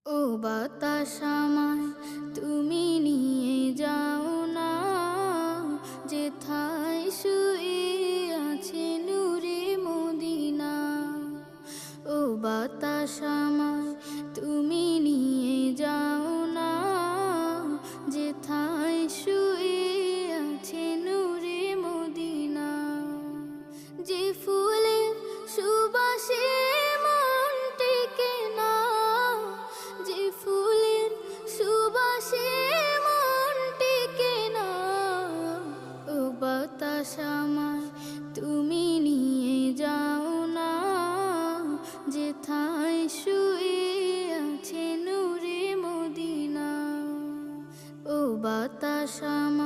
ও বাতাস আমায় তুমি নিয়ে যাও না, যেথায় শুয়ে আছে নূরে মদিনা। ও বাতাস আমায় তুমি নিয়ে যাও না, যেথায় শুয়ে আছে নূরে মদিনা। যে ফুলের সুবাসে মন টেকে না, যে ফুলের সুবাসে মন টেকে না। ও বাতাস আমায় তুমি নিয়ে যাও না, যেথায় শুয়ে আছে নূরে মদিনা। ও বাতাস আমায়